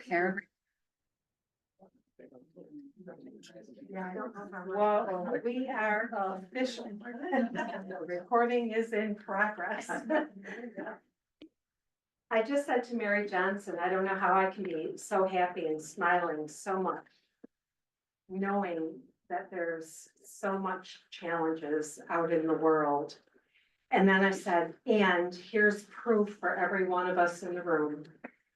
Karen? Whoa, we are official. The recording is in progress. I just said to Mary Johnson, I don't know how I can be so happy and smiling so much, knowing that there's so much challenges out in the world. And then I said, and here's proof for every one of us in the room.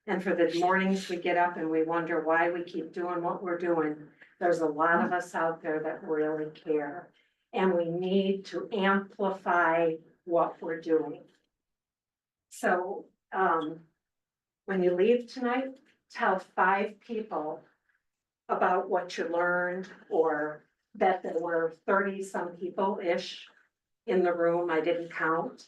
And for the mornings we get up and we wonder why we keep doing what we're doing. There's a lot of us out there that really care. And we need to amplify what we're doing. So when you leave tonight, tell 5 people about what you learned, or that there were 30 some people-ish in the room. I didn't count.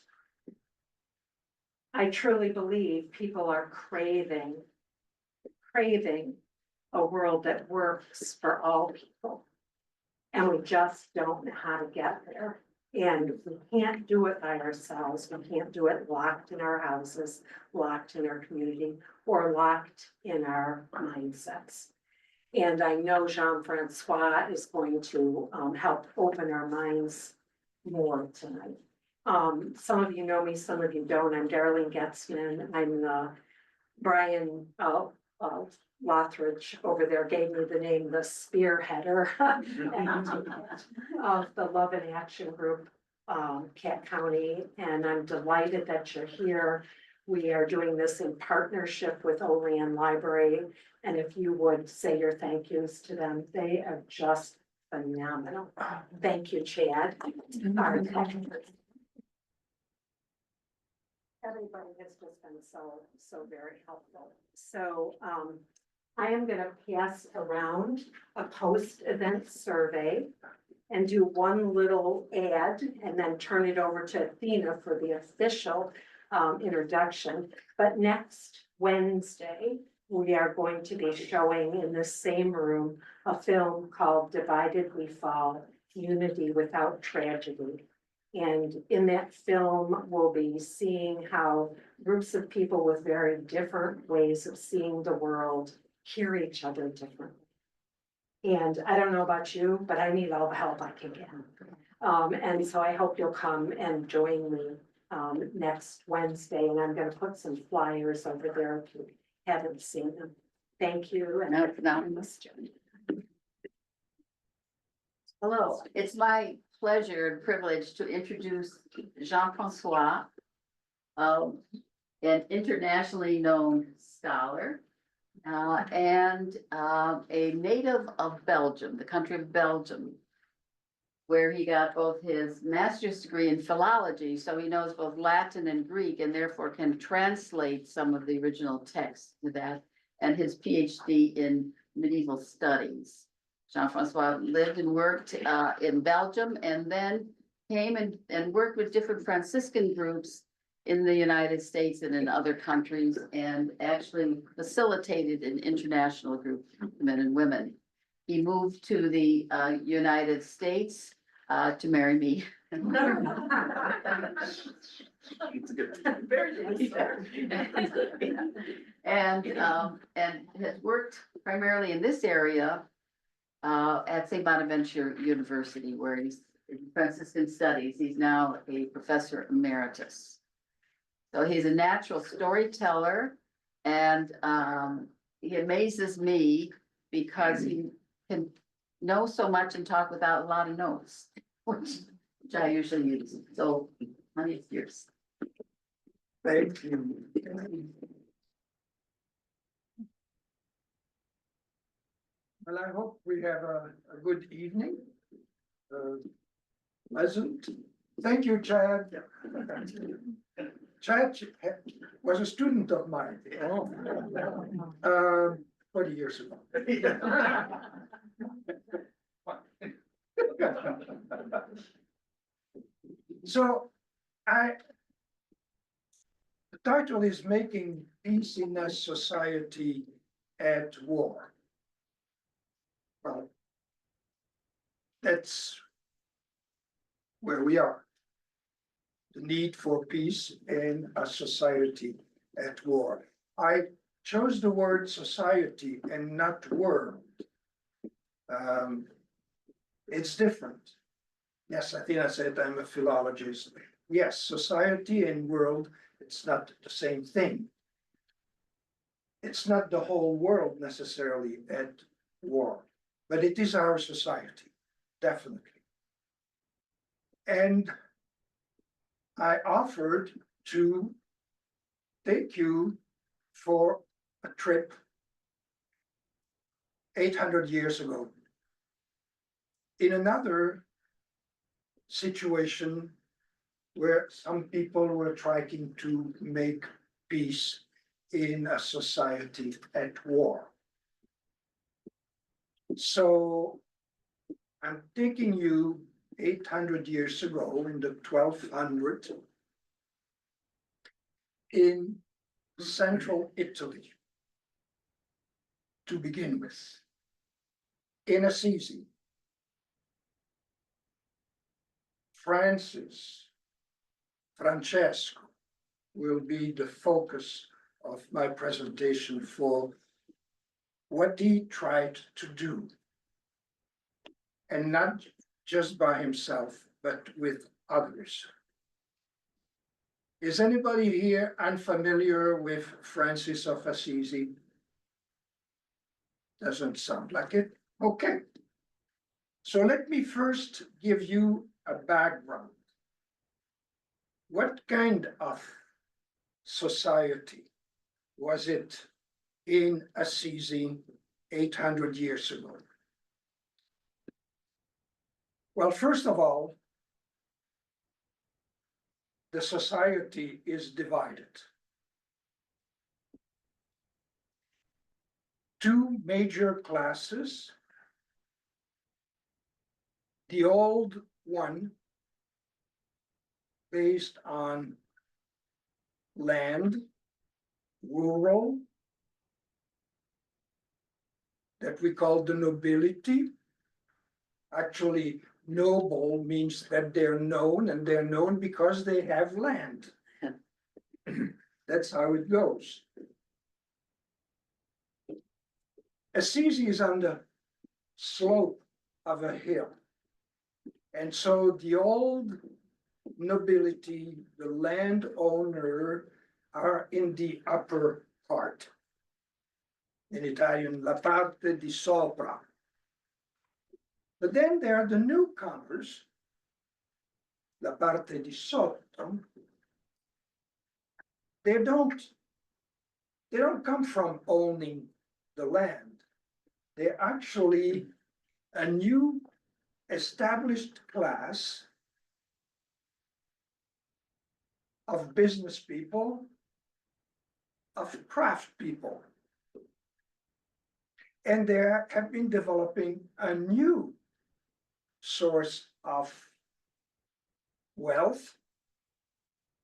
I truly believe people are craving a world that works for all people. And we just don't know how to get there. And we can't do it by ourselves. We can't do it locked in our houses, locked in our community, or locked in our mindsets. And I know Jean-Francois is going to help open our minds more tonight. Some of you know me, some of you don't. I'm Darlene Getzman. I'm Brian Lothridge over there gave me the name, the spearheader of the Love and Action Group, Cat County. And I'm delighted that you're here. We are doing this in partnership with Olean Library. And if you would say your thank yous to them, they are just phenomenal. Thank you, Chad. Everybody has just been so very helpful. So I am going to pass around a post-event survey and do one little ad and then turn it over to Athena for the official introduction. But next Wednesday, we are going to be showing in the same room a film called Divided We Fall, Unity Without Tragedy. And in that film, we'll be seeing how groups of people with very different ways of seeing the world hear each other differently. And I don't know about you, but I need all the help I can get. And so I hope you'll come and join me next Wednesday. And I'm going to put some flyers over there if you haven't seen them. Thank you. And Hello, it's my pleasure and privilege to introduce Jean-Francois, an internationally known scholar and a native of Belgium, the country of Belgium, where he got both his master's degree in philology, so he knows both Latin and Greek and therefore can translate some of the original texts to that, and his PhD in medieval studies. Jean-Francois lived and worked in Belgium and then came and worked with different Franciscan groups in the United States and in other countries, and actually facilitated an international group of men and women. He moved to the United States to marry me. And has worked primarily in this area at St. Bonaventure University, where he's in Franciscan studies. He's now a professor emeritus. So he's a natural storyteller, and he amazes me because he can know so much and talk without a lot of notes, which I usually use. So, honey, it's yours. Thank you. Well, I hope we have a good evening. Pleasant. Thank you, Chad. Chad was a student of mine. 20 years ago. So the title is Making Peace in a Society at War. Well, that's where we are. The need for peace in a society at war. I chose the word society and not world. It's different. Yes, I think I said I'm a philologist. Yes, society and world, it's not the same thing. It's not the whole world necessarily at war, but it is our society, definitely. And I offered to take you for a trip 800 years ago in another situation where some people were trying to make peace in a society at war. So I'm taking you 800 years ago in the 1200 in central Italy to begin with, in Assisi. Francesco will be the focus of my presentation for what he tried to do. And not just by himself, but with others. Is anybody here unfamiliar with Francis of Assisi? Doesn't sound like it. Okay. So let me first give you a background. What kind of society was it in Assisi 800 years ago? Well, first of all, the society is divided. Two major classes. The old one, based on land, rural, that we call the nobility. Actually, noble means that they're known, and they're known because they have land. That's how it goes. Assisi is on the slope of a hill. And so the old nobility, the landowner, are in the upper part. In Italian, la parte di sopra. But then there are the newcomers, la parte di sotto. They don't come from owning the land. They're actually a new established class of business people, of craft people. And they have been developing a new source of wealth.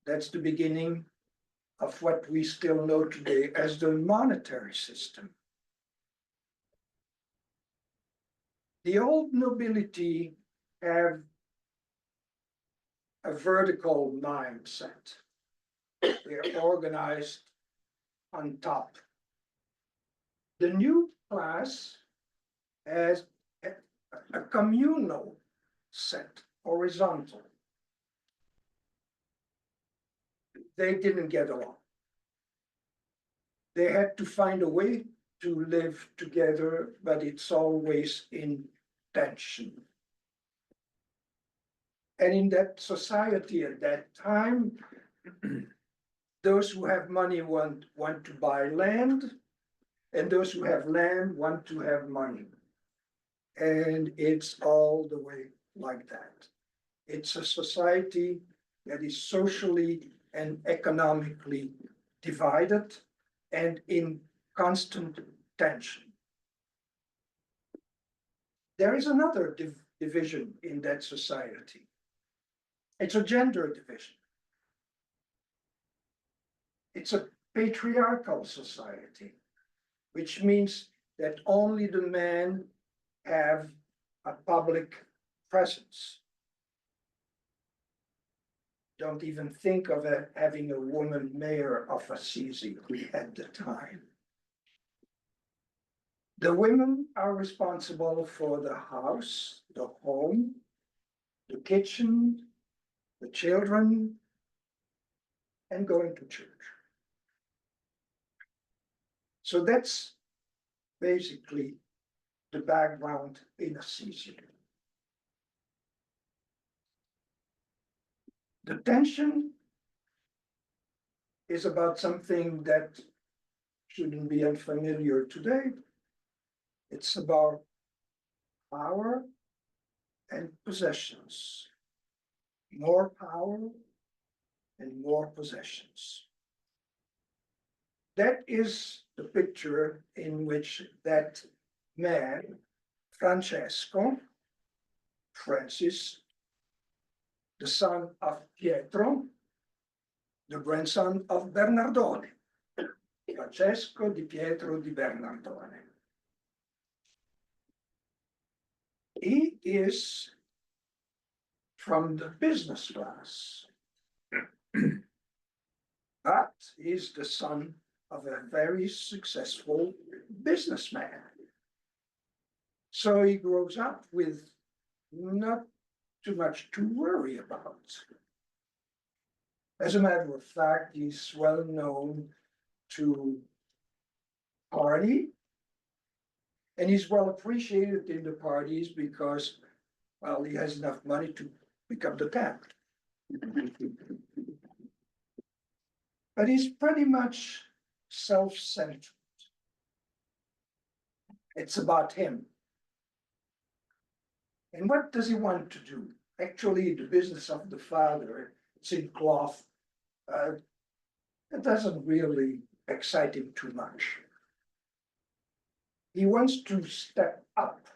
That's the beginning of what we still know today as the monetary system. The old nobility have a vertical mindset. They're organized on top. The new class has a communal set, horizontal. They didn't get along. They had to find a way to live together, but it's always in tension. And in that society at that time, those who have money want to buy land, and those who have land want to have money. And it's all the way like that. It's a society that is socially and economically divided and in constant tension. There is another division in that society. It's a gender division. It's a patriarchal society, which means that only the men have a public presence. Don't even think of having a woman mayor of Assisi at the time. The women are responsible for the house, the home, the kitchen, the children, and going to church. So that's basically the background in Assisi. The tension is about something that shouldn't be unfamiliar today. It's about power and possessions. More power and more possessions. That is the picture in which that man, Francesco, Francis, the son of Pietro, the grandson of Bernardone, Francesco di Pietro di Bernardone. He is from the business class, but he's the son of a very successful businessman. So he grows up with not too much to worry about. As a matter of fact, he's well known to party, and he's well appreciated in the parties because, well, he has enough money to pick up the tab. But he's pretty much self-centered. It's about him. And what does he want to do? Actually, the business of the father, it's in cloth, it doesn't really excite him too much. He wants to step up.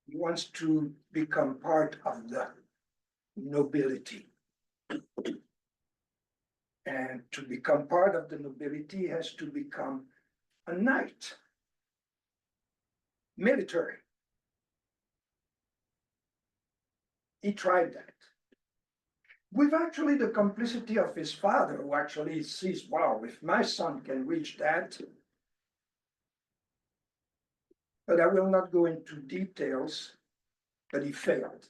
He wants to become part of the nobility. And to become part of the nobility, he has to become a knight, military. He tried that. With actually the complicity of his father, who actually sees, wow, if my son can reach that. But I will not go into details, but he failed.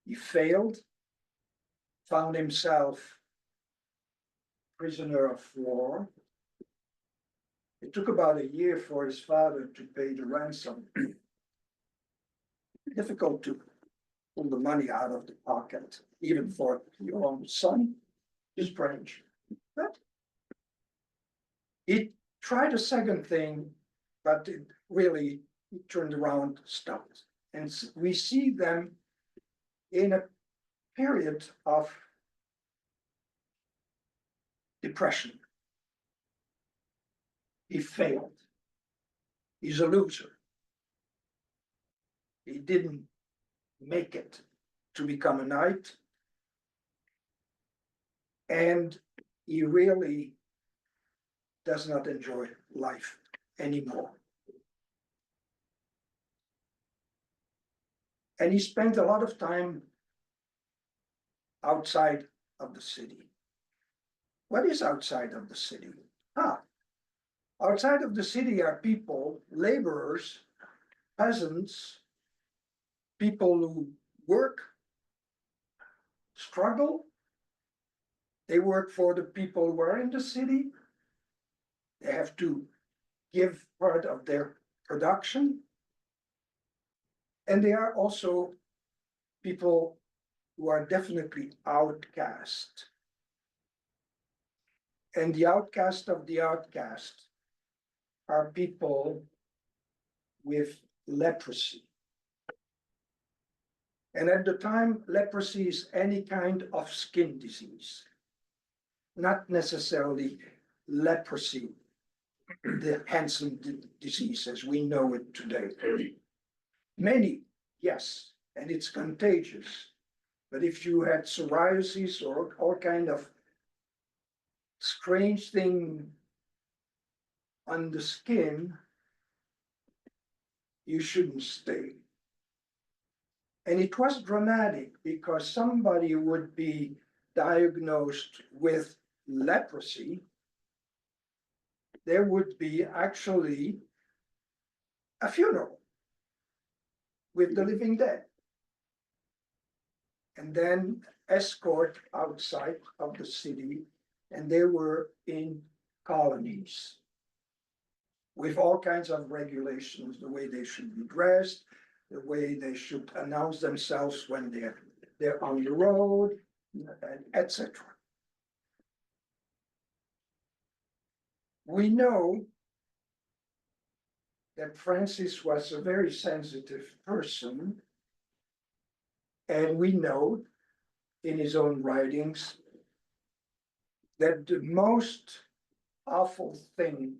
He failed, found himself prisoner of war. It took about a year for his father to pay the ransom. Difficult to pull the money out of the pocket, even for your own son, is strange. But he tried a second thing, but it really turned around, stopped. And we see them in a period of depression. He failed. He's a loser. He didn't make it to become a knight. And he really does not enjoy life anymore. And he spent a lot of time outside of the city. What is outside of the city? Outside of the city are people, laborers, peasants, people who work, struggle. They work for the people who are in the city. They have to give part of their production. And they are also people who are definitely outcast. And the outcast of the outcast are people with leprosy. And at the time, leprosy is any kind of skin disease, not necessarily leprosy, the Hansen disease as we know it today. Many, yes, and it's contagious. But if you had psoriasis or all kind of strange thing on the skin, you shouldn't stay. And it was dramatic because somebody would be diagnosed with leprosy there would be actually a funeral with the living dead. And then escort outside of the city, and they were in colonies with all kinds of regulations, the way they should be dressed, the way they should announce themselves when they're on the road, etc. We know that Francis was a very sensitive person, and we know in his own writings that the most awful thing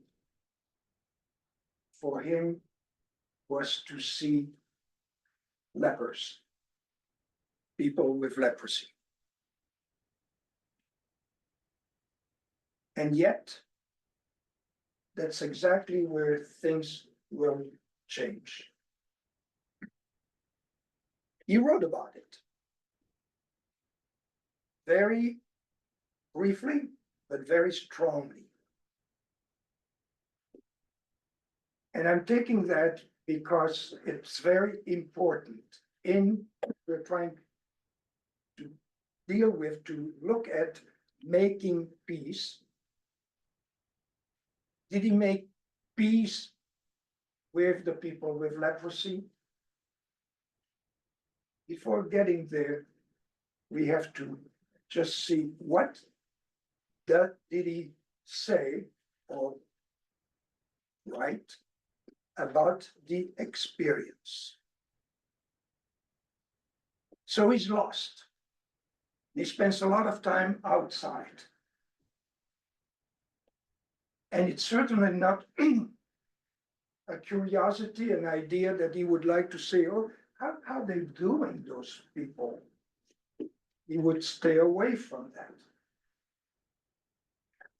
for him was to see lepers, people with leprosy. And yet, that's exactly where things will change. He wrote about it very briefly, but very strongly. And I'm taking that because it's very important we're trying to deal with, to look at making peace. Did he make peace with the people with leprosy? Before getting there, we have to just see what did he say or write about the experience. So he's lost. He spends a lot of time outside. And it's certainly not a curiosity, an idea that he would like to say, oh, how they doing, those people? He would stay away from that.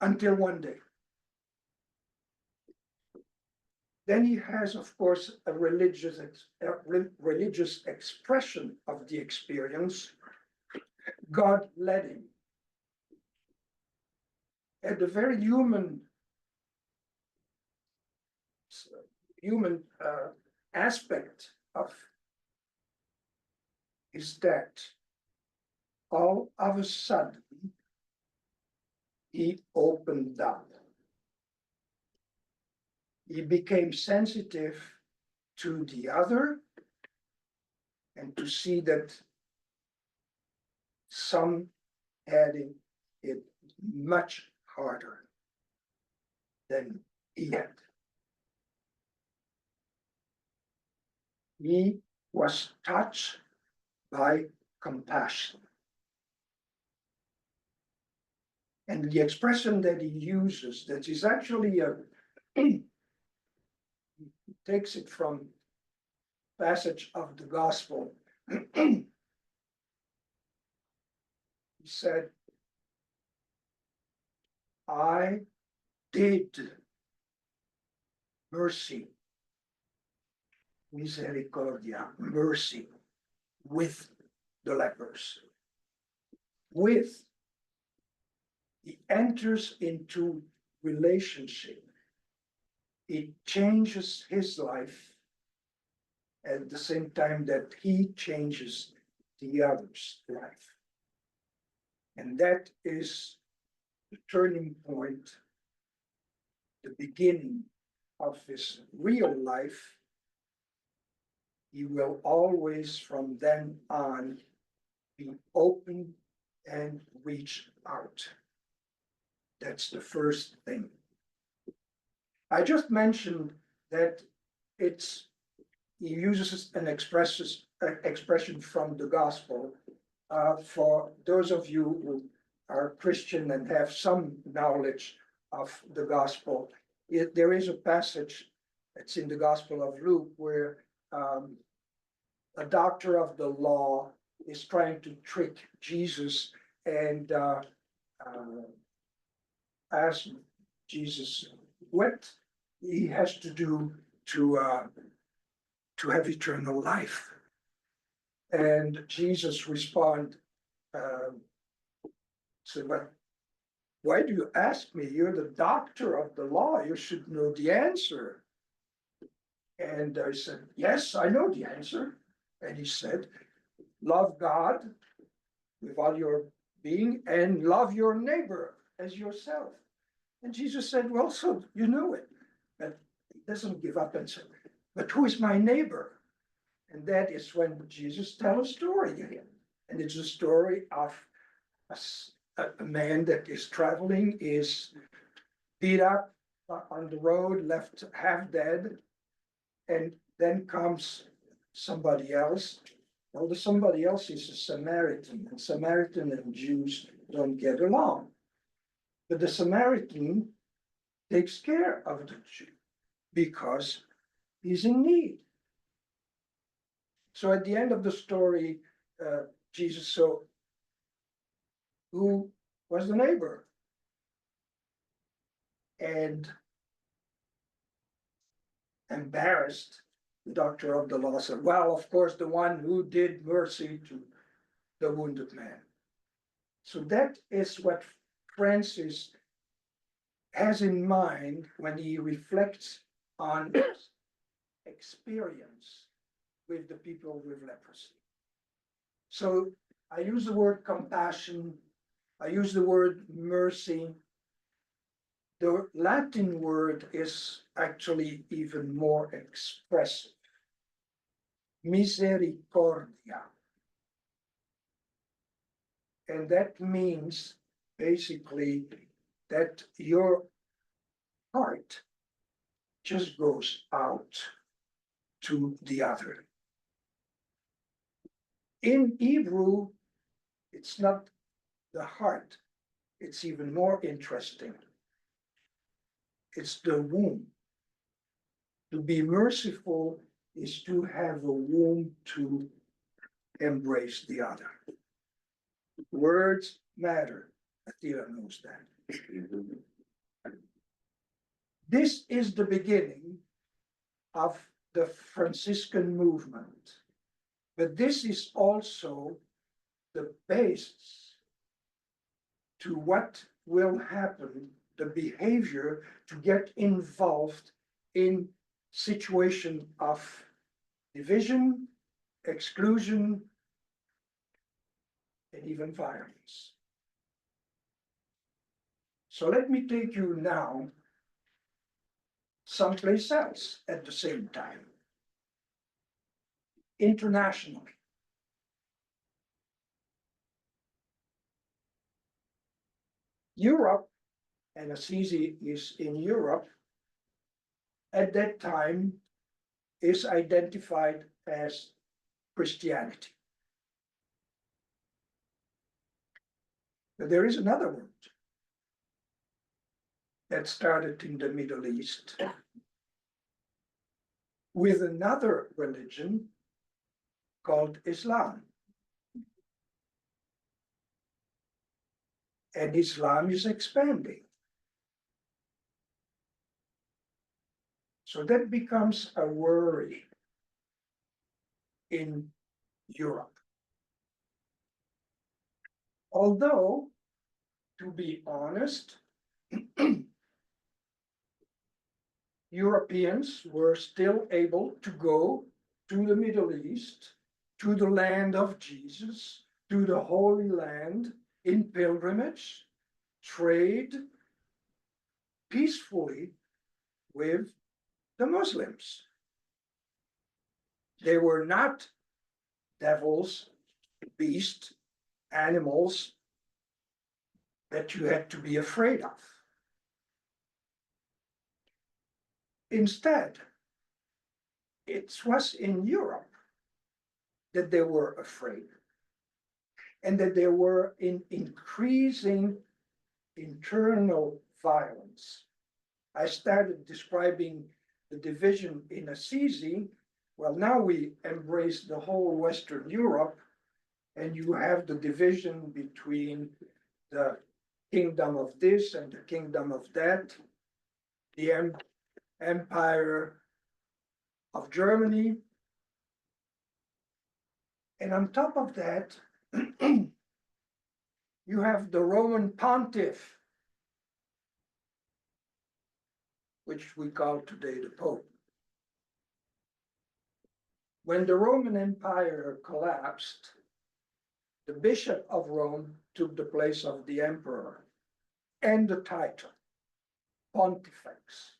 Until one day. Then he has, of course, a religious expression of the experience. God led him. At the very human aspect of is that all of a sudden he opened up. He became sensitive to the other and to see that some had it much harder than he had. He was touched by compassion. And the expression that he uses, that is actually he takes it from passage of the gospel. He said, I did mercy, misericordia, mercy with the lepers. With, he enters into relationship. It changes his life at the same time that he changes the other's life. And that is the turning point, the beginning of his real life. He will always from then on be open and reach out. That's the first thing. I just mentioned that he uses an expression from the gospel. For those of you who are Christian and have some knowledge of the gospel, there is a passage, it's in the Gospel of Luke, where a doctor of the law is trying to trick Jesus and ask Jesus what he has to do to have eternal life. And Jesus responded, so what why do you ask me? You're the doctor of the law. You should know the answer. And I said, yes, I know the answer. And he said, love God with all your being and love your neighbor as yourself. And Jesus said, well, so you know it. But he doesn't give up and say, but who is my neighbor? And that is when Jesus tells a story again. And it's a story of a man that is traveling, is beat up on the road, left half dead. And then comes somebody else. Well, the somebody else is a Samaritan, and Samaritan and Jews don't get along. But the Samaritan takes care of the Jew because he's in need. So at the end of the story, Jesus saw who was the neighbor. And embarrassed, the doctor of the law said, well, of course, the one who did mercy to the wounded man. So that is what Francis has in mind when he reflects on his experience with the people with leprosy. So I use the word compassion, I use the word mercy. The Latin word is actually even more expressive. Misericordia. And that means basically that your heart just goes out to the other. In Hebrew, it's not the heart, it's even more interesting. It's the womb. To be merciful is to have a womb to embrace the other. Words matter. Attila knows that. This is the beginning of the Franciscan movement. But this is also the basis to what will happen, the behavior to get involved in situation of division, exclusion, and even violence. So let me take you now someplace else at the same time. Internationally. Europe, and Assisi is in Europe, at that time is identified as Christianity. But there is another word that started in the Middle East with another religion called Islam. And Islam is expanding. So that becomes a worry in Europe. Although, to be honest, Europeans were still able to go to the Middle East, to the land of Jesus, to the Holy Land in pilgrimage, trade peacefully with the Muslims. They were not devils, beasts, animals that you had to be afraid of. Instead, it was in Europe that they were afraid and that they were in increasing internal violence. I started describing the division in Assisi. Well, now we embrace the whole Western Europe, and you have the division between the kingdom of this and the kingdom of that, the Empire of Germany. And on top of that, you have the Roman pontiff which we call today the Pope. When the Roman Empire collapsed, the Bishop of Rome took the place of the Emperor and the title, Pontifex.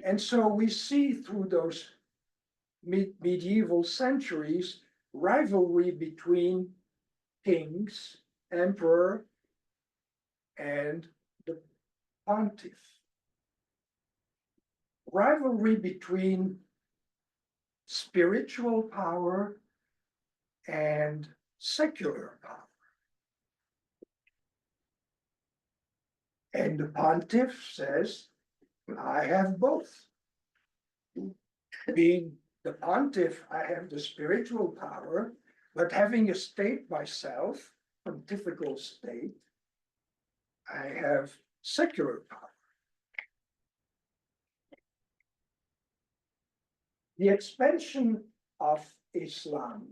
And so we see through those medieval centuries rivalry between kings, emperor, and the pontiff. Rivalry between spiritual power and secular power. And the pontiff says, I have both. Being the pontiff, I have the spiritual power, but having a state myself, pontifical state, I have secular power. The expansion of Islam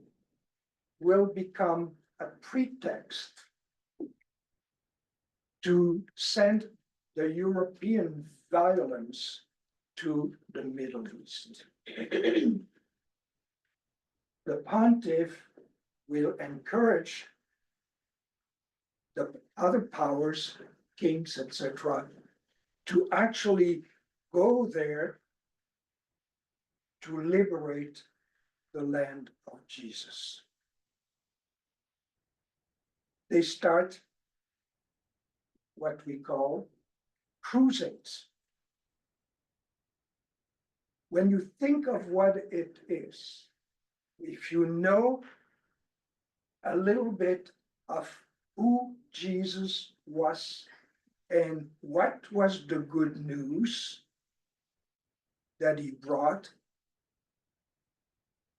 will become a pretext to send the European violence to the Middle East. The pontiff will encourage the other powers, kings, etc., to actually go there to liberate the land of Jesus. They start what we call crusades. When you think of what it is, if you know a little bit of who Jesus was and what was the good news that he brought,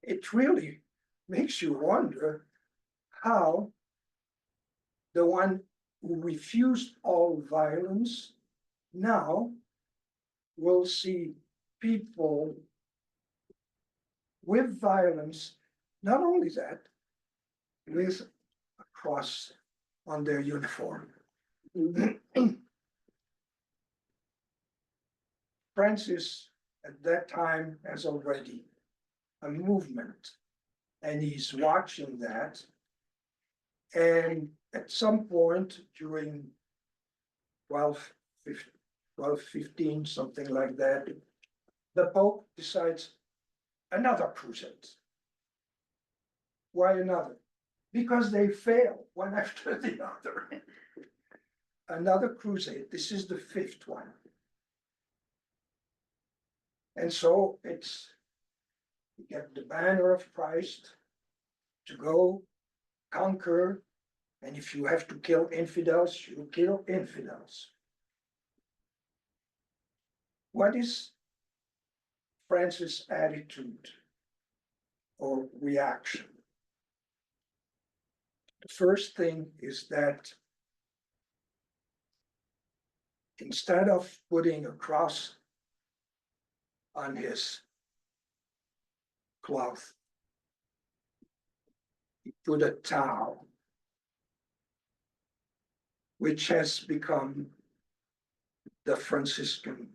it really makes you wonder how the one who refused all violence now will see people with violence, not only that, with a cross on their uniform. Francis at that time has already a movement, and he's watching that. And at some point during 1215, something like that, the Pope decides another crusade. Why another? Because they fail one after the other. Another crusade, this is the fifth one. And so it's, you get the banner of Christ to go conquer, and if you have to kill infidels, you kill infidels. What is Francis' attitude or reaction? The first thing is that instead of putting a cross on his cloth, he put a tau, which has become the Franciscan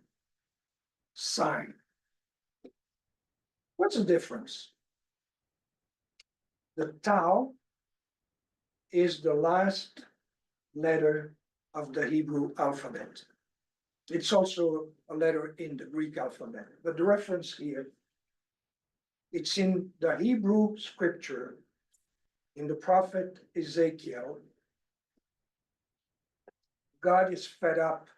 sign. What's the difference? The tau is the last letter of the Hebrew alphabet. It's also a letter in the Greek alphabet, but the reference here, it's in the Hebrew scripture, in the prophet Ezekiel. God is fed up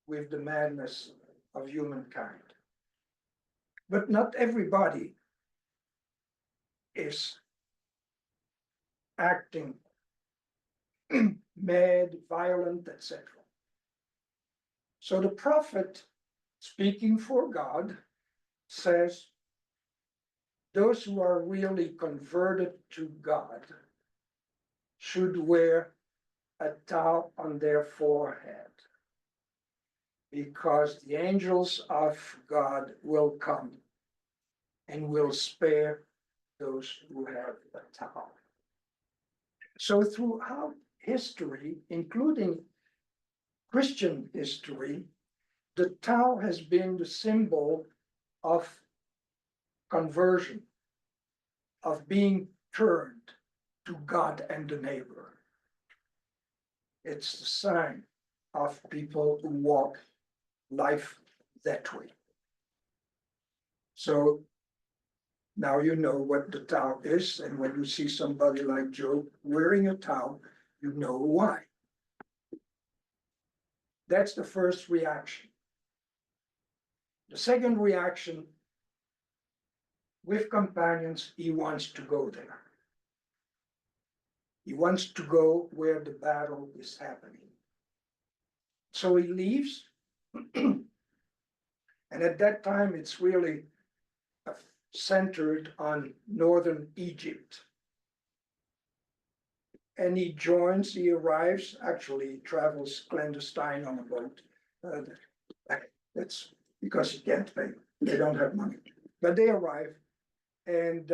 with the madness of humankind. But not everybody is acting mad, violent, etc. So the prophet, speaking for God, says, those who are really converted to God should wear a tau on their forehead, because the angels of God will come and will spare those who have a tau. So throughout history, including Christian history, the Tao has been the symbol of conversion, of being turned to God and the neighbor. It's the sign of people who walk life that way. So now you know what the Tao is, and when you see somebody like Job wearing a Tao, you know why. That's the first reaction. The second reaction, with companions, he wants to go there. He wants to go where the battle is happening. So he leaves. And at that time, it's really centered on northern Egypt. And he arrives, actually he travels clandestine on a boat. That's because he can't pay, they don't have money. But they arrive, and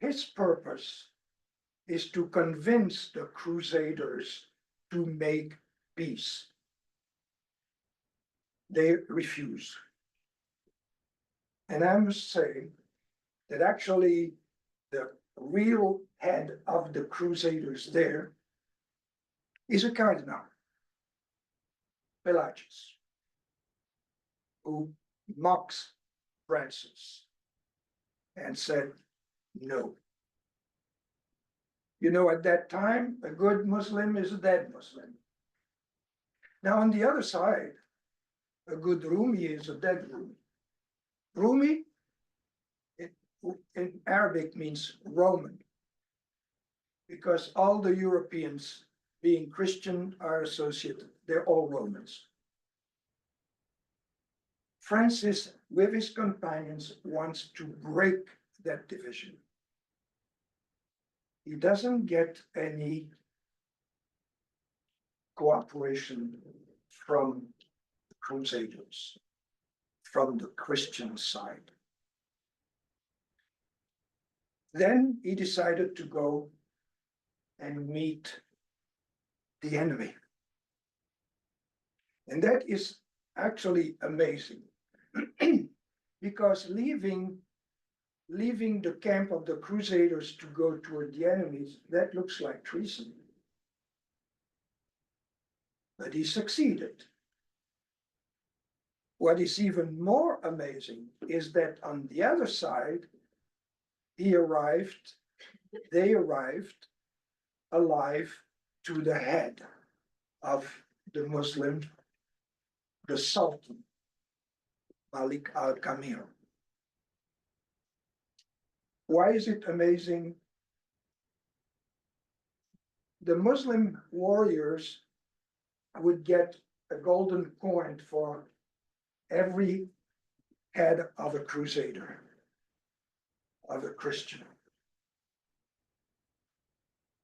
his purpose is to convince the Crusaders to make peace. They refuse. And I must say that actually the real head of the Crusaders there is a cardinal, Pelagius, who mocks Francis and said, no. You know, at that time, a good Muslim is a dead Muslim. Now, on the other side, a good Rumi is a dead Rumi. Rumi, in Arabic, means Roman, because all the Europeans, being Christian, are associated. They're all Romans. Francis, with his companions, wants to break that division. He doesn't get any cooperation from the Crusaders, from the Christian side. Then he decided to go and meet the enemy. And that is actually amazing because leaving the camp of the Crusaders to go toward the enemies, that looks like treason. But he succeeded. What is even more amazing is that on the other side, they arrived alive to the head of the Muslim, the Sultan, Malik al-Kamil. Why is it amazing? The Muslim warriors would get a golden coin for every head of a crusader, of a Christian.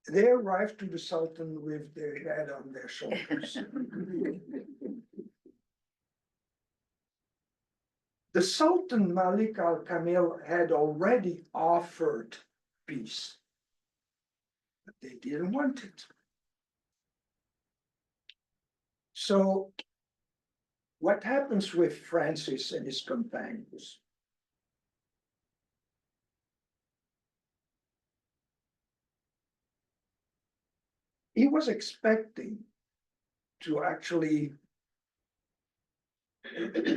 They arrived to the Sultan with their head on their shoulders. The Sultan Malik al-Kamil had already offered peace, but they didn't want it. So what happens with Francis and his companions? He was expecting to actually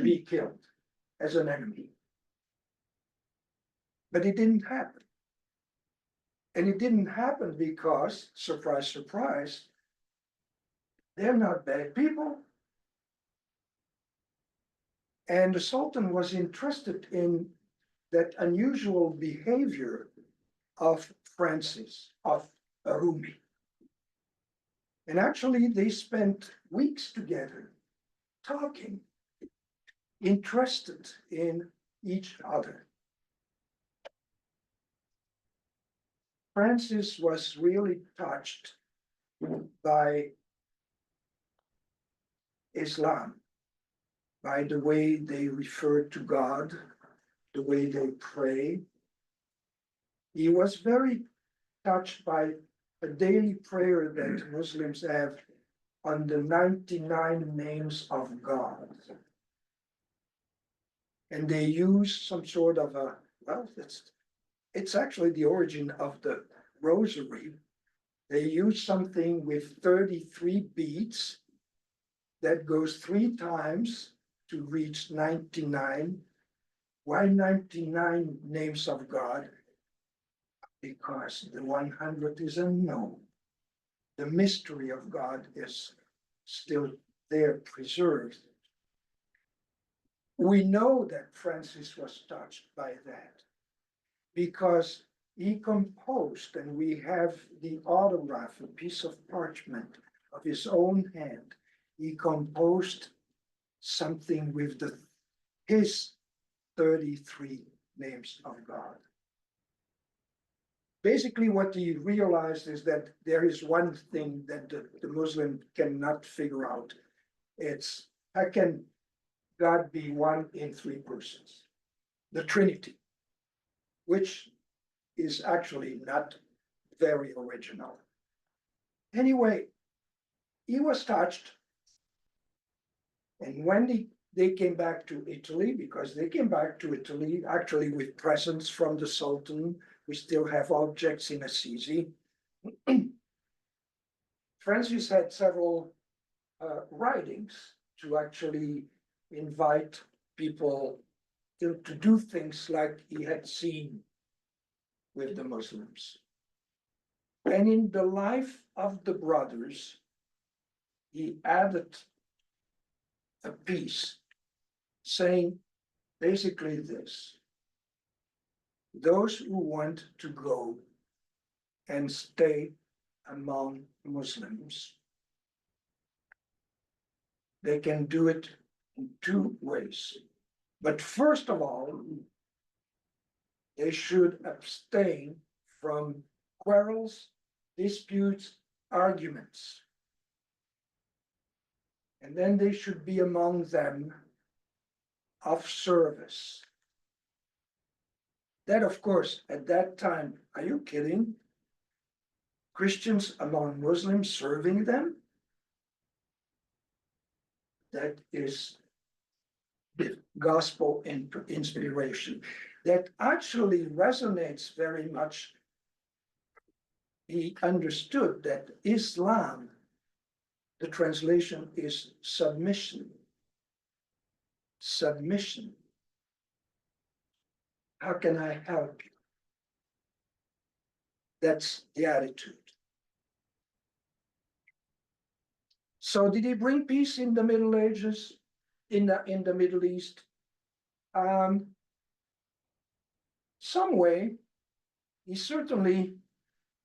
be killed as an enemy. But it didn't happen. And it didn't happen because, surprise, surprise, they're not bad people. And the Sultan was interested in that unusual behavior of Francis, of Rumi. And actually, they spent weeks together talking, interested in each other. Francis was really touched by Islam, by the way they refer to God, the way they pray. He was very touched by a daily prayer that Muslims have on the 99 names of God. And they use some sort of a, well, it's actually the origin of the rosary. They use something with 33 beads that goes 3 times to reach 99. Why 99 names of God? Because the 100 is unknown. The mystery of God is still there preserved. We know that Francis was touched by that because he composed, and we have the autograph, a piece of parchment of his own hand. He composed something with his 33 names of God. Basically, what he realized is that there is one thing that the Muslim cannot figure out. It's how can God be one in 3 persons? The Trinity, which is actually not very original. Anyway, he was touched. And when they came back to Italy, because they came back to Italy actually with presents from the Sultan, we still have objects in Assisi. Francis had several writings to actually invite people to do things like he had seen with the Muslims. And in the life of the brothers, he added a piece saying basically this: those who want to go and stay among Muslims, they can do it in 2 ways. But first of all, they should abstain from quarrels, disputes, arguments. And then they should be among them of service. That, of course, at that time, are you kidding? Christians among Muslims serving them? That is the gospel inspiration that actually resonates very much. He understood that Islam, the translation is submission. Submission. How can I help you? That's the attitude. So did he bring peace in the Middle Ages, in the Middle East? Some way, he certainly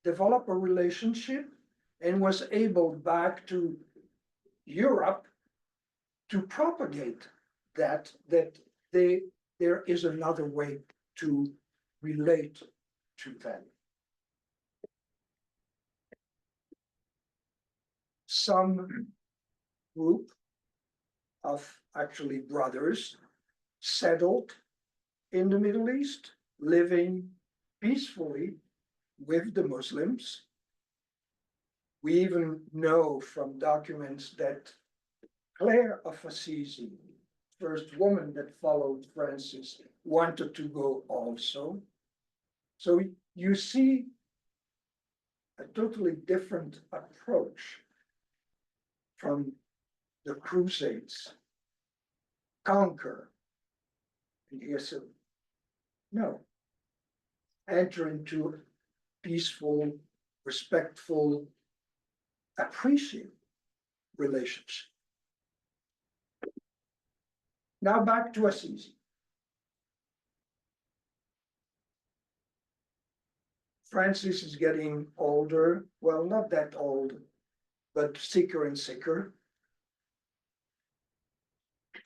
developed a relationship and was able back to Europe to propagate that there is another way to relate to them. Some group of actually brothers settled in the Middle East, living peacefully with the Muslims. We even know from documents that Clare of Assisi, first woman that followed Francis, wanted to go also. So you see a totally different approach from the Crusades. Conquer. And he said, no. Enter into peaceful, respectful, appreciative relationship. Now back to Assisi. Francis is getting older, well, not that old, but sicker and sicker.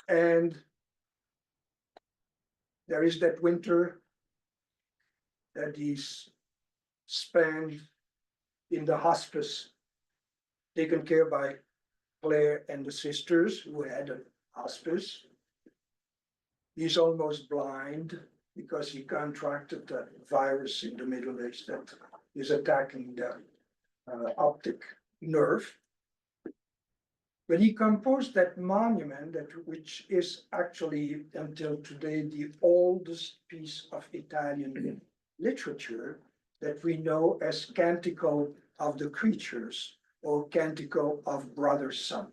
And there is that winter that he's spent in the hospice, taken care by Claire and the sisters who had a hospice. He's almost blind because he contracted the virus in the Middle East that is attacking the optic nerve. But he composed that monument which is actually until today the oldest piece of Italian literature that we know as Canticle of the Creatures or Canticle of Brother Sun.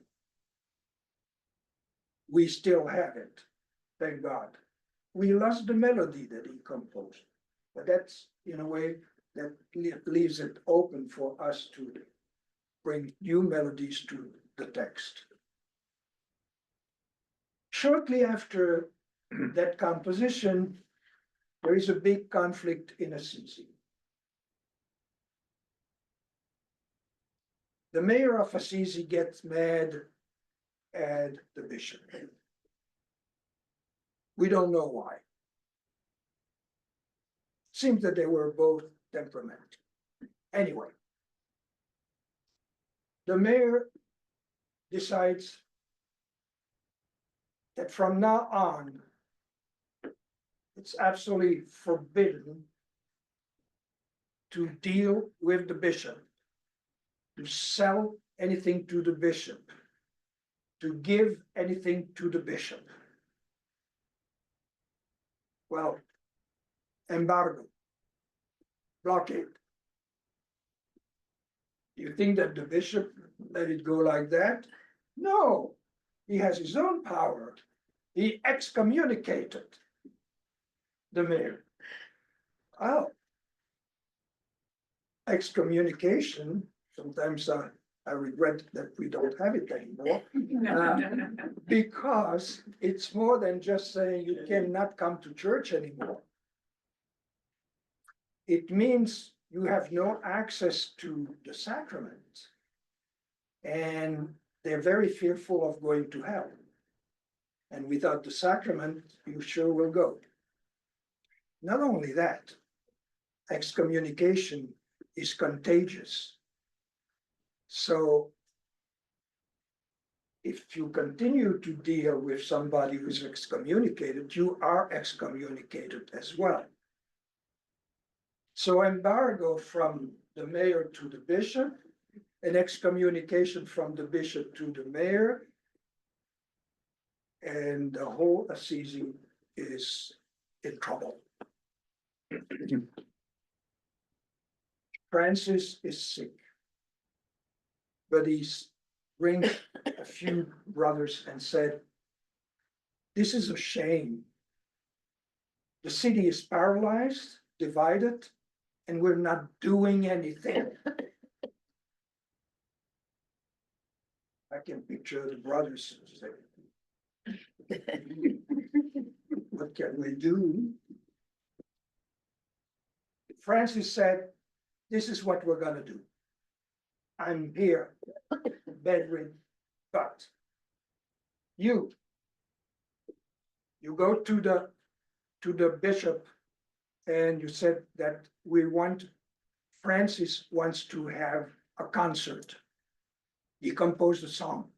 We still have it, thank God. We lost the melody that he composed, but that's in a way that leaves it open for us to bring new melodies to the text. Shortly after that composition, there is a big conflict in Assisi. The mayor of Assisi gets mad at the bishop. We don't know why. Seems that they were both temperamental. Anyway, the mayor decides that from now on, it's absolutely forbidden to deal with the bishop, to sell anything to the bishop, to give anything to the bishop. Well, embargo, blockade. You think that the bishop let it go like that? No, he has his own power. He excommunicated the mayor. Oh, excommunication, sometimes I regret that we don't have it anymore. Because it's more than just saying you cannot come to church anymore. It means you have no access to the sacrament. And they're very fearful of going to hell. And without the sacrament, you sure will go. Not only that, excommunication is contagious. So if you continue to deal with somebody who's excommunicated, you are excommunicated as well. So embargo from the mayor to the bishop, an excommunication from the bishop to the mayor, and the whole Assisi is in trouble. Francis is sick, but he's brings a few brothers and said, "This is a shame. The city is paralyzed, divided, and we're not doing anything." I can picture the brothers say, "What can we do?" Francis said, "This is what we're gonna do. I'm here, bedridden, but you go to the bishop and you said that Francis wants to have a concert. He composed a song.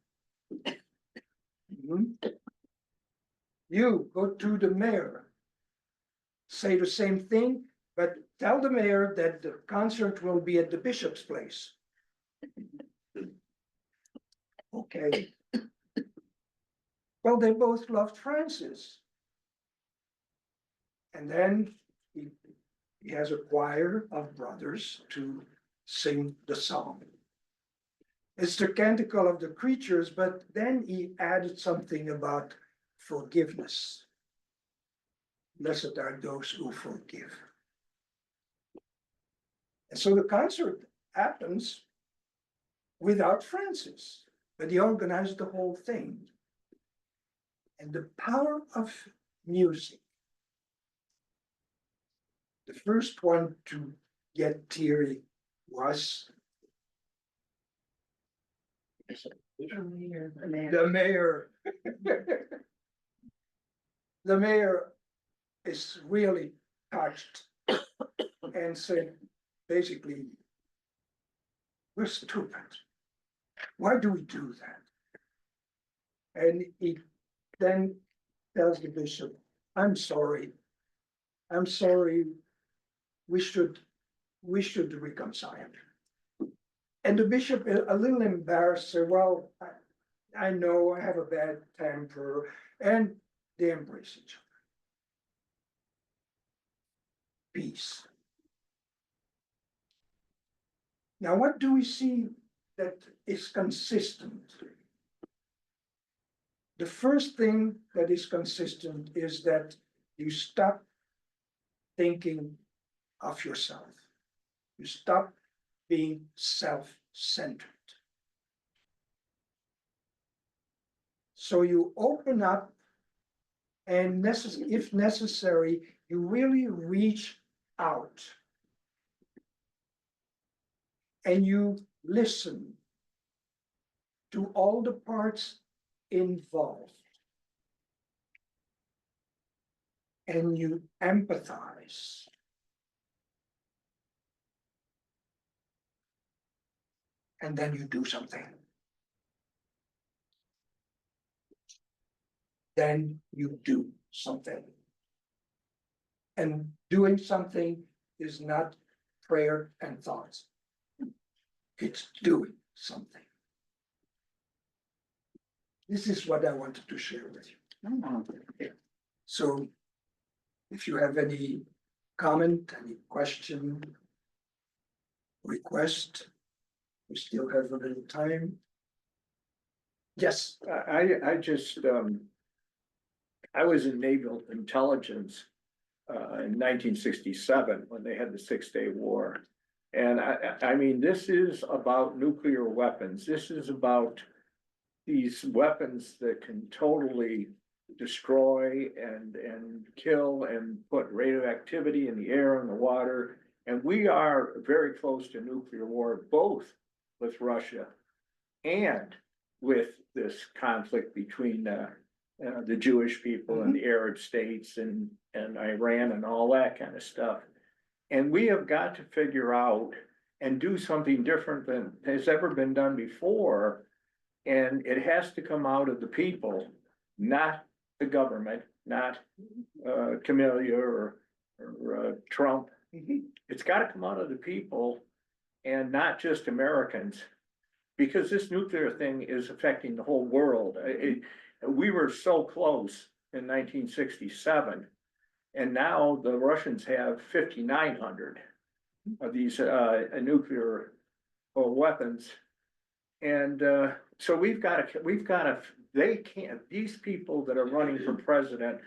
You go to the mayor, say the same thing, but tell the mayor that the concert will be at the bishop's place. Okay. Well, they both loved Francis. And then he has a choir of brothers to sing the song. It's the Canticle of the Creatures, but then he added something about forgiveness. Blessed are those who forgive. And so the concert happens without Francis, but he organized the whole thing. And the power of music. The first one to get teary was the mayor. The mayor is really touched and said, basically, we're stupid. Why do we do that? And he then tells the bishop, I'm sorry. We should reconcile. And the bishop, a little embarrassed, said, well, I know I have a bad temper, and they embrace each other. Peace. Now, what do we see that is consistent? The first thing that is consistent is that you stop thinking of yourself. You stop being self-centered. So you open up and if necessary, you really reach out. And you listen to all the parts involved. And you empathize. And then you do something. Then you do something. And doing something is not prayer and thoughts. It's doing something. This is what I wanted to share with you. So if you have any comment, any question, request, we still have a little time. Yes, I just, I was in naval intelligence in 1967 when they had the 6-Day War. And I mean, this is about nuclear weapons. This is about these weapons that can totally destroy and kill and put radioactivity in the air and the water. And we are very close to nuclear war, both with Russia and with this conflict between the Jewish people and the Arab states and Iran and all that kind of stuff. And we have got to figure out and do something different than has ever been done before. And it has to come out of the people, not the government, not Camellia or Trump. It's got to come out of the people and not just Americans, because this nuclear thing is affecting the whole world. We were so close in 1967, and now the Russians have 5,900 of these nuclear weapons. And so we've got to, they can't, these people that are running for president,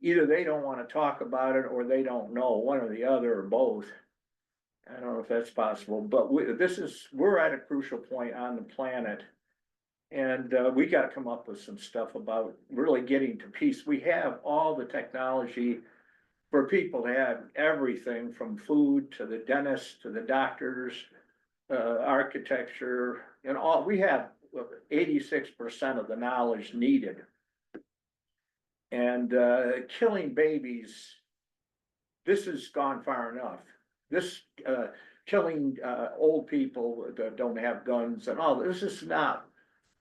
either they don't want to talk about it or they don't know, one or the other or both. I don't know if that's possible, but we're at a crucial point on the planet. And we got to come up with some stuff about really getting to peace. We have all the technology for people to have everything from food to the dentist to the doctors, architecture, and all. We have 86% of the knowledge needed. And killing babies, this has gone far enough. This killing old people that don't have guns and all, this is not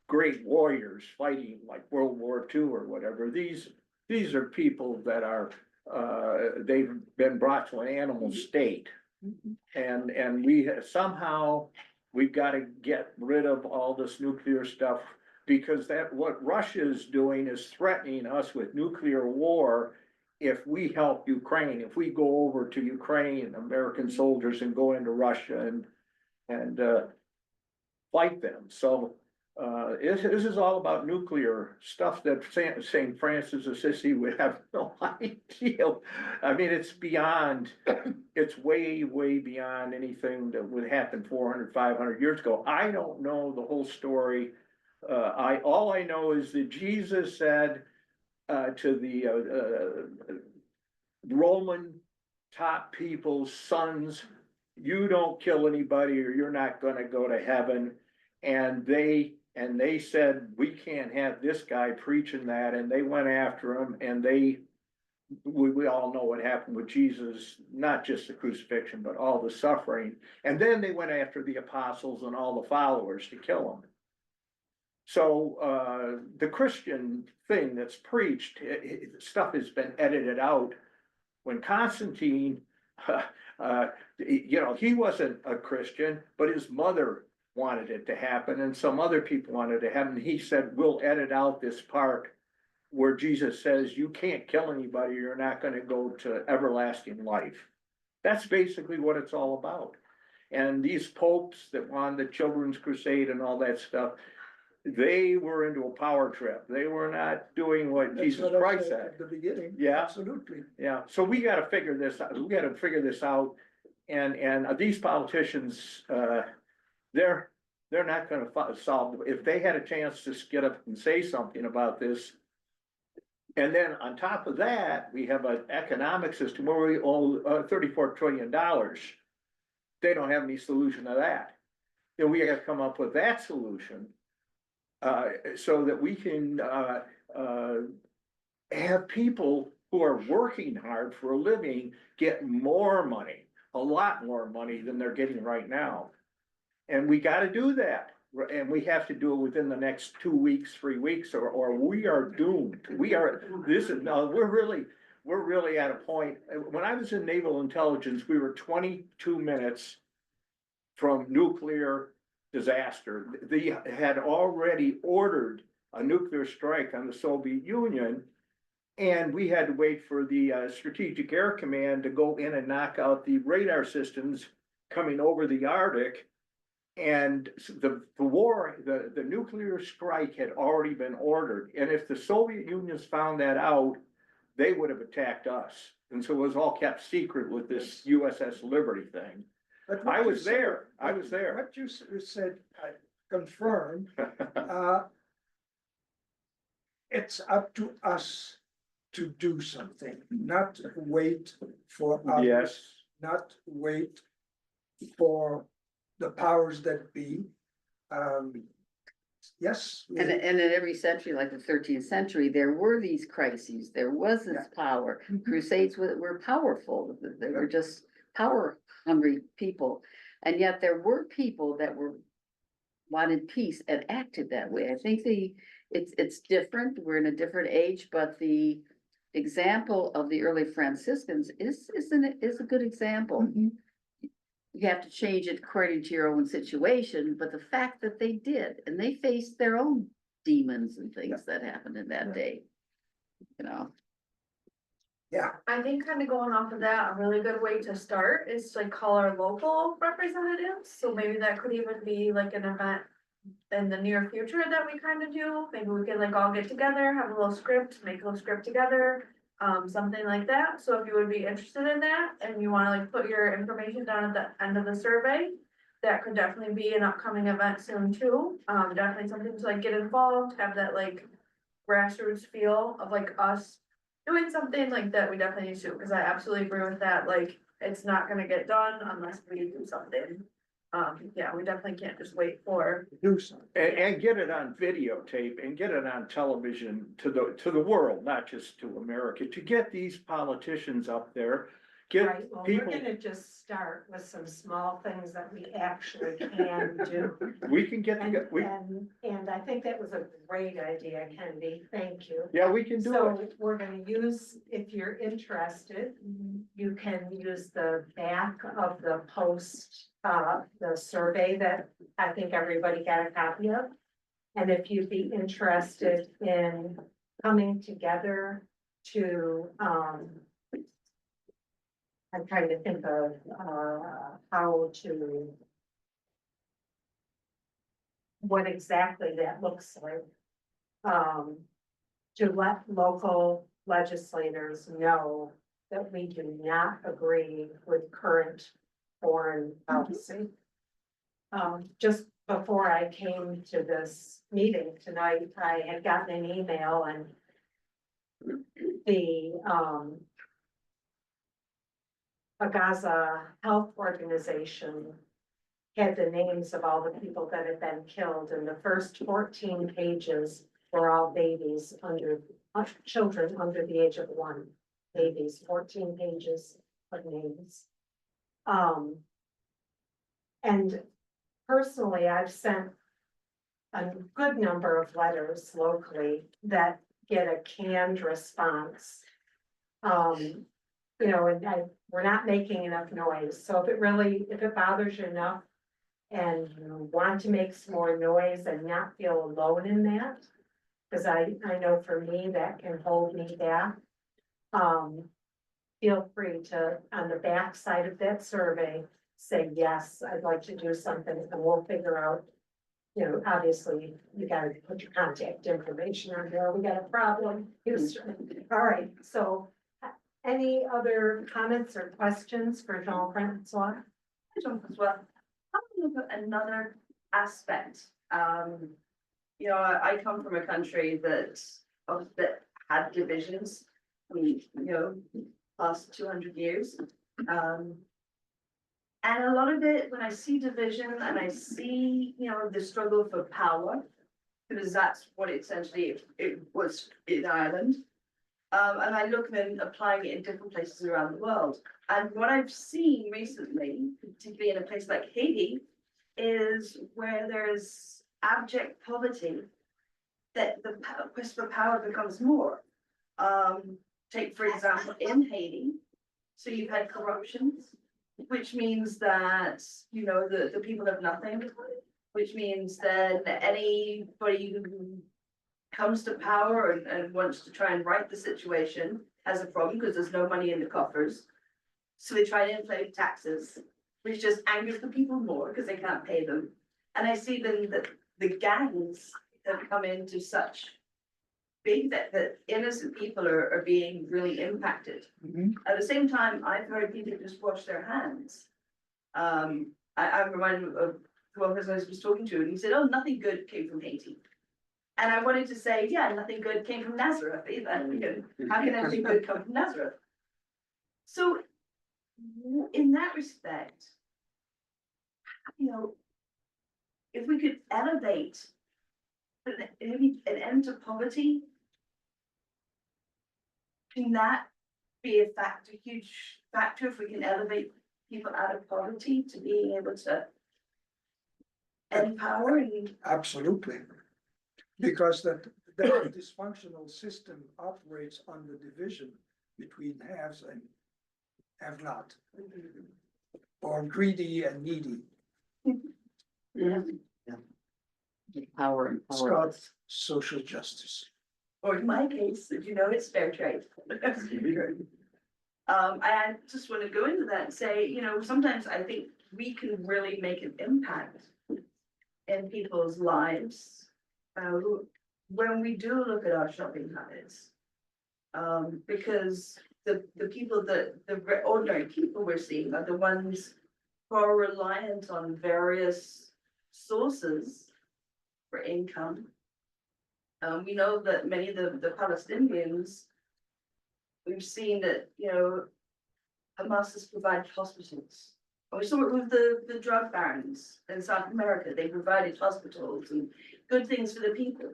great warriors fighting like World War II or whatever. These are people that are they've been brought to an animal state. And we somehow we've got to get rid of all this nuclear stuff, because that what Russia is doing is threatening us with nuclear war. If we help Ukraine, if we go over to Ukraine, American soldiers, and go into Russia and fight them. So this is all about nuclear stuff that St. Francis of Assisi would have no idea. I mean, it's beyond, it's way, way beyond anything that would happen 400, 500 years ago. I don't know the whole story. All I know is that Jesus said to the Roman top people's sons, you don't kill anybody or you're not going to go to heaven. And they said, we can't have this guy preaching that. And they went after him, and we all know what happened with Jesus, not just the crucifixion, but all the suffering. And then they went after the apostles and all the followers to kill them. So the Christian thing that's preached, stuff has been edited out. When Constantine, he wasn't a Christian, but his mother wanted it to happen and some other people wanted it to happen. He said, we'll edit out this part where Jesus says, you can't kill anybody, you're not gonna go to everlasting life. That's basically what it's all about. And these popes that won the Children's Crusade and all that stuff, they were into a power trip. They were not doing what That's Jesus what I Christ said said. at the beginning. Yeah. Absolutely. Yeah, so we gotta figure this out, we gotta figure this out, and these politicians, they're not gonna solve, if they had a chance to get up and say something about this. And then on top of that, we have an economic system where we owe $34 trillion. They don't have any solution to that. Then we gotta come up with that solution. So that we can, have people who are working hard for a living get more money, a lot more money than they're getting right now. And we gotta do that, and we have to do it within the next 2 weeks, 3 weeks, or we are doomed. We're really at a point. When I was in naval intelligence, we were 22 minutes from nuclear disaster. They had already ordered a nuclear strike on the Soviet Union. And we had to wait for the Strategic Air Command to go in and knock out the radar systems coming over the Arctic. And the nuclear strike had already been ordered. And if the Soviet Unions found that out, they would have attacked us. And so it was all kept secret with this USS Liberty thing. But what I you was said- there. I was there. What you said, I confirm, it's up to us to do something, not wait for others, Yes, not wait for the powers that be. Yes. And in every century, like the 13th century, there were these crises, there was this Yeah. power. Mhm. Crusades were powerful, they were just power hungry people. And yet there were people that wanted peace and acted that way. I think it's different, we're in a different age, but the example of the early Franciscans is a good example. Mhm. You have to change it according to your own situation, but the fact that they did, and they faced their own demons and things that happened in that day. You know, Yeah, I think kind of going off of that, a really good way to start is to like call our local representatives, so maybe that could even be like an event. In the near future that we kind of do, maybe we can like all get together, have a little script, make a little script together. Something like that, so if you would be interested in that and you wanna like put your information down at the end of the survey. That could definitely be an upcoming event soon too, definitely something to like get involved, have that like grassroots feel of like us. Doing something like that, we definitely need to, cause I absolutely agree with that, like, it's not gonna get done unless we do something. Yeah, we definitely can't just wait for. do something. and get it on videotape and get it on television to the world, not just to America, to get these politicians up there. Get Right, well, we're people, gonna just start with some small things that we actually can do. we can get And, together, and I think that was a great idea, Kennedy, thank you. yeah, we can do it. So we're gonna use, if you're interested, you can use the back of the post, the survey that I think everybody got a copy of. And if you'd be interested in coming together to, I'm trying to think of, how to. What exactly that looks like. To let local legislators know that we do not agree with current foreign policy. Just before I came to this meeting tonight, I had gotten an email and the, a Gaza Health Organization had the names of all the people that had been killed, and the first 14 pages were all babies children under the age of 1, babies, 14 pages of names. And personally, I've sent a good number of letters locally that get a canned response. You know, and we're not making enough noise, so if it bothers you enough, and you want to make some more noise and not feel alone in that. Cause I know for me, that can hold me back. Feel free to, on the back side of that survey, say, yes, I'd like to do something, and we'll figure out. You know, obviously, you gotta put your contact information on there, we got a problem. All right, so any other comments or questions for Jean-Francois? As well. How do you look at another aspect? You know, I come from a country that had divisions. I mean, you know, past 200 years. And a lot of it, when I see division and I see, you know, the struggle for power, because that's what essentially it was in Ireland. And I look and applying it in different places around the world. And what I've seen recently, particularly in a place like Haiti, is where there's abject poverty, that the quest for power becomes more. Take, for example, in Haiti, so you've had corruption, which means that, you know, the people have nothing, which means that anybody who comes to power and wants to try and right the situation has a problem because there's no money in the coffers. So they try to inflate taxes, which just angers the people more because they can't pay them. And I see then that the gangs have come into such big that innocent people are being really impacted. Mhm. At the same time, I've heard people just wash their hands. I'm reminded of the one person I was talking to, and he said, "Oh, nothing good came from Haiti." And I wanted to say, yeah, nothing good came from Nazareth either. You know, how can anything good come from Nazareth? So, in that respect, you know, if we could elevate maybe an end to poverty, can that be a factor, huge factor, if we can elevate people out of poverty to being able to empower and Absolutely. Because that dysfunctional system operates on the division between haves and have not. Or greedy and needy. Yeah. Power and It's power. called social justice. or in my case, if you know, it's fair trade. I just want to go into that and say, you know, sometimes I think we can really make an impact in people's lives, when we do look at our shopping habits. Because the people that, the ordinary people we're seeing are the ones who are reliant on various sources for income. We know that many of the Palestinians, we've seen that, you know, Hamas has provided hospitals. And we saw it with the drug barons in South America. They provided hospitals and good things for the people.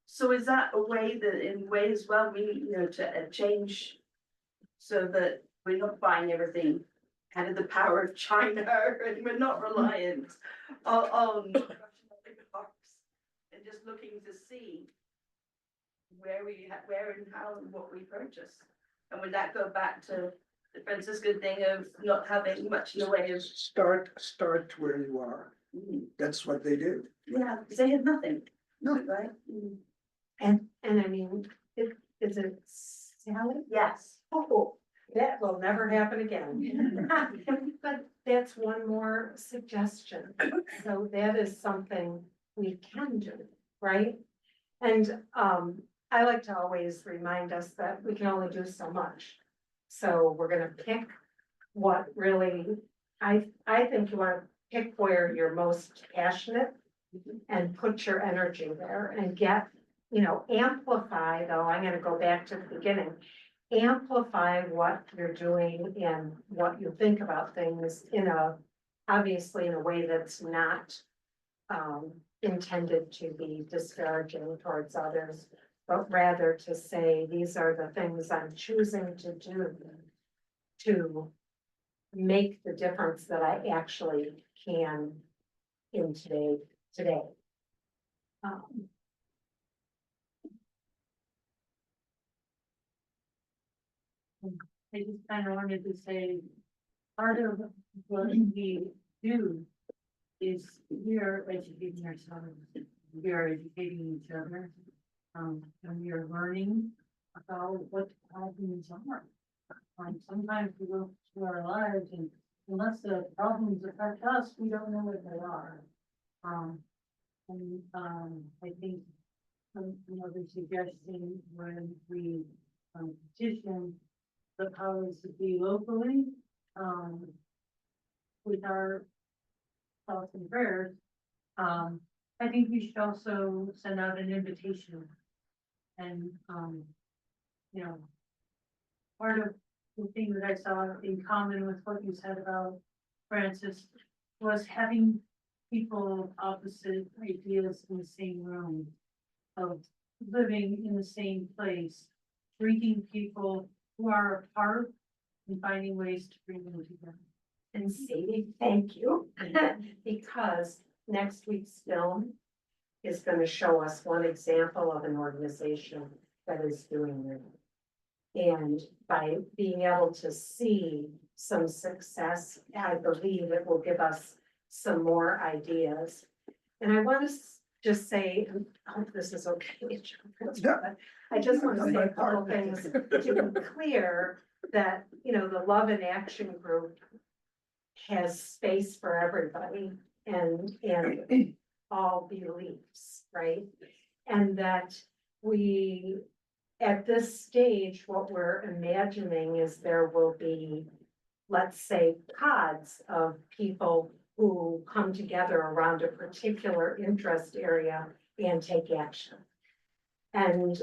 So is that a way that in ways, well, we need, you know, to change so that we're not buying everything kind of the power of China and we're not reliant on Russian oligarchs and just looking to see where and how and what we purchase. And would that go back to the Franciscan thing of not having much in the way of, Start where you are. That's what they did. yeah, because they had nothing. No. Right? And I mean, is it Sally? Yes. Oh, that will never happen again. But that's one more suggestion. So that is something we can do, right? And I like to always remind us that we can only do so much. So we're gonna pick what really, I think you wanna pick where you're most passionate and put your energy there and get, you know, amplify, though, I'm gonna go back to the beginning. Amplify what you're doing and what you think about things obviously in a way that's not intended to be disparaging towards others, but rather to say, these are the things I'm choosing to do to make the difference that I actually can in today. I just kind of wanted to say, part of what we do is we are educating ourselves, we are educating each other. And we are learning about what problems are. Sometimes we go through our lives and unless the problems affect us, we don't know what they are. I think, the suggestion when we petition the powers to be locally, with our thoughts and prayers, I think we should also send out an invitation. And, part of the thing that I saw in common with what you said about Francis was having people of opposite ideas in the same room, of living in the same place, bringing people who are apart and finding ways to bring them together. And Sadie, thank you, because next week's film is gonna show us one example of an organization that is doing that. And by being able to see some success, I believe it will give us some more ideas. And I want to just say, I hope this is okay, but I just want to say a couple things to be clear that, the Love in Action group has space for everybody and all beliefs, right? And that we, at this stage, what we're imagining is there will be, let's say, pods of people who come together around a particular interest area and take action. And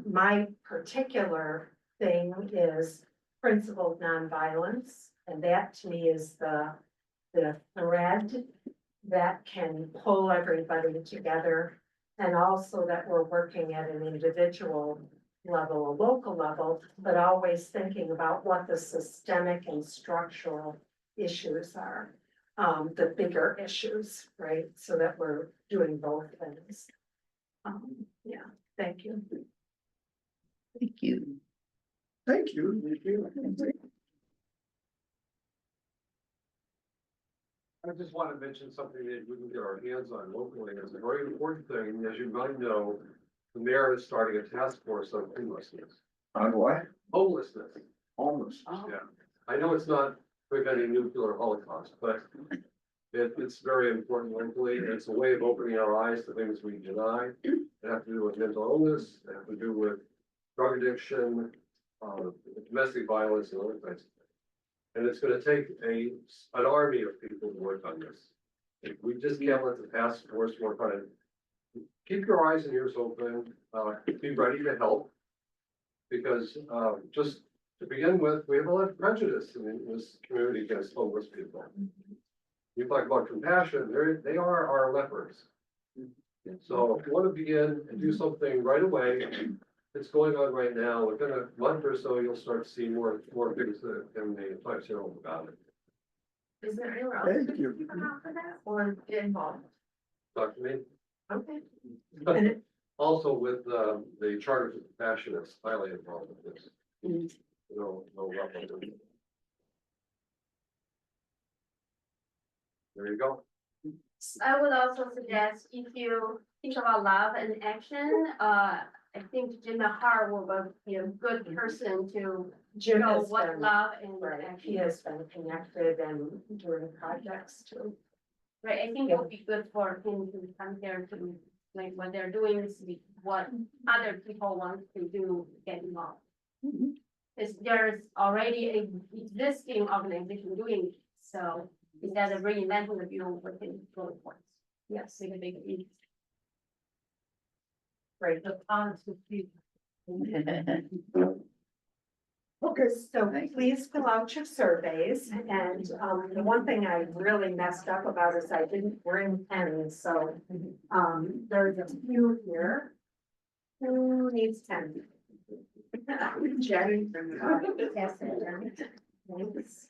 my particular thing is principled nonviolence, and that to me is the thread that can pull everybody together, and also that we're working at an individual level, a local level, but always thinking about what the systemic and structural issues are, the bigger issues, right? So that we're doing both things. Yeah, thank you. Thank you. Thank you. I just want to mention something that we can get our hands on locally. It's a very important thing. As you might know, the mayor is starting a task force on homelessness. On what? Homelessness. Homeless. Yeah. I know it's not preventing nuclear holocaust, but it's very important locally. It's a way of opening our eyes to things we deny. It have to do with mental illness, it have to do with drug addiction, domestic violence and other things. And it's gonna take an army of people to work on this. We just can't let the task force work on it. Keep your eyes and ears open, be ready to help. Because, just to begin with, we have a lot of prejudice in this community against homeless people. You talk about compassion, they are our lepers. So if you wanna begin and do something right away, it's going on right now. Within a month or so, you'll start to see more things that in the Times Herald about it. Is there anywhere else Thank you. you come out for that or get involved? Talk to me. Okay. But also with the Charter for Compassion, it's highly involved with this. No reference. There you go. I would also suggest if you think about love and action, I think Jim Hart will be a good person to Jim know has what been, love and right, he action. has been connected and doing projects too. Right, I think it would be good for him to come here to, like, what they're doing is what other people want to do, get involved. Because there's already a existing organization doing it, so instead of reinventing the wheel within bullet points. Yes, make a big leap. Right. The pods of people. Okay. So please fill out your surveys, and the one thing I really messed up about is I didn't bring pens, so there's a few here. Who needs pen? Jenny. Yes, and Jenny. Thanks.